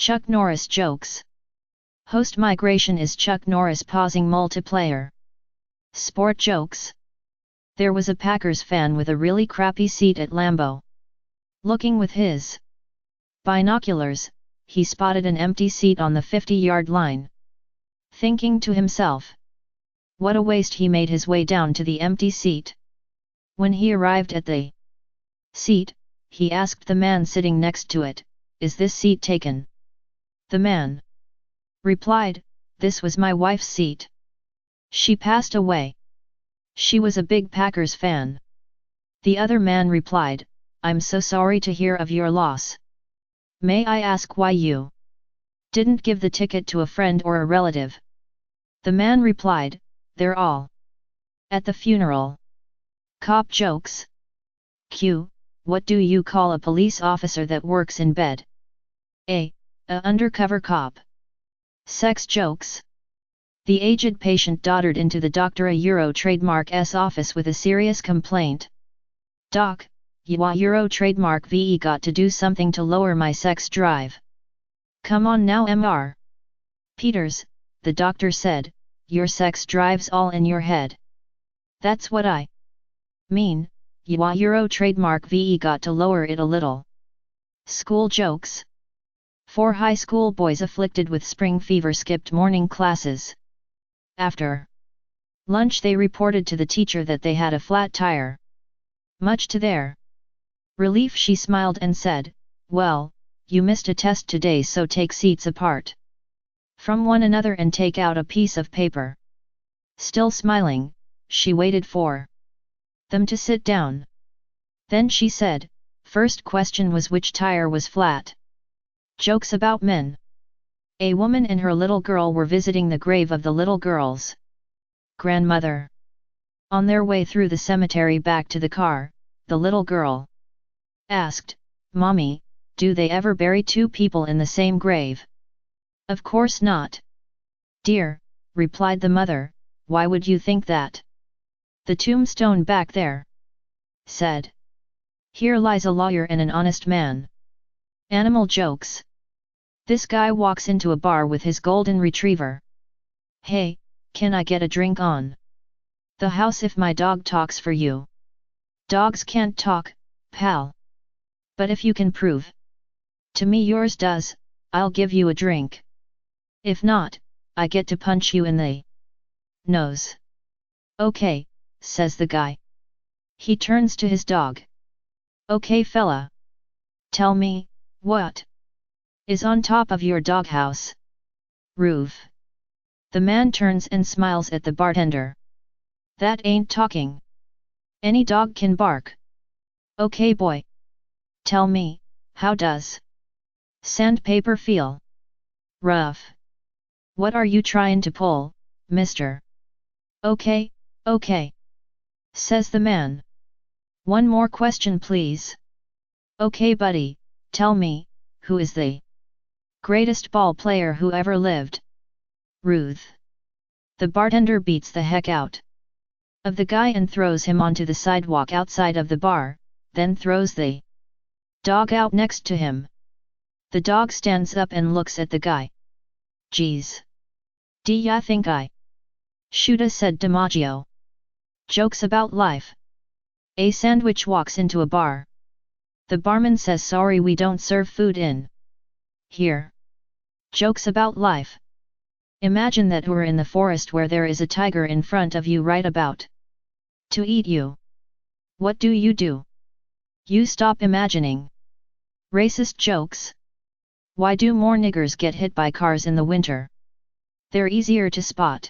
Chuck Norris jokes. Host migration is Chuck Norris pausing multiplayer. Sport jokes. There was a Packers fan with a really crappy seat at Lambeau. Looking with his binoculars, he spotted an empty seat on the 50-yard line. Thinking to himself, what a waste, he made his way down to the empty seat. When he arrived at the seat, he asked the man sitting next to it, "Is this seat taken?" The man replied, "This was my wife's seat. She passed away. She was a big Packers fan." The other man replied, "I'm so sorry to hear of your loss. May I ask why you didn't give the ticket to a friend or a relative?" The man replied, "They're all at the funeral." Cop jokes. Q. What do you call a police officer that works in bed? A undercover cop. Sex jokes. The aged patient doddered into the Dr. A Trademark's office with a serious complaint. "Doc, your trademark VE got to do something to lower my sex drive. Come on now, Mr. Peters," the doctor said, "your sex drive's all in your head." "That's what I mean, your trademark VE got to lower it a little." School jokes. 4 high school boys afflicted with spring fever skipped morning classes. After lunch they reported to the teacher that they had a flat tire. Much to their relief, she smiled and said, "Well, you missed a test today, so take seats apart from one another and take out a piece of paper." Still smiling, she waited for them to sit down. Then she said, "First question was which tire was flat." Jokes about men. A woman and her little girl were visiting the grave of the little girl's grandmother. On their way through the cemetery back to the car, the little girl asked, "Mommy, do they ever bury 2 people in the same grave?" "Of course not, dear," replied the mother, "why would you think that?" "The tombstone back there said, 'Here lies a lawyer and an honest man.'" Animal jokes. This guy walks into a bar with his golden retriever. "Hey, can I get a drink on the house if my dog talks for you?" "Dogs can't talk, pal. But if you can prove to me yours does, I'll give you a drink. If not, I get to punch you in the nose." "Okay," says the guy. He turns to his dog. "Okay fella. Tell me, what is on top of your doghouse?" "Roof." The man turns and smiles at the bartender. "That ain't talking. Any dog can bark. Okay boy. Tell me, how does sandpaper feel?" "Rough." "What are you trying to pull, mister?" "Okay, okay," says the man. "One more question please." "Okay buddy, tell me, who is the greatest ball player who ever lived?" "Ruth." The bartender beats the heck out of the guy and throws him onto the sidewalk outside of the bar, then throws the dog out next to him. The dog stands up and looks at the guy. "Geez. Ya think I shoulda said DiMaggio?" Jokes about life. A sandwich walks into a bar. The barman says, "Sorry, we don't serve food in here." Jokes about life. Imagine that you're in the forest where there is a tiger in front of you right about to eat you. What do? You stop imagining. Racist jokes. Why do more niggers get hit by cars in the winter? They're easier to spot.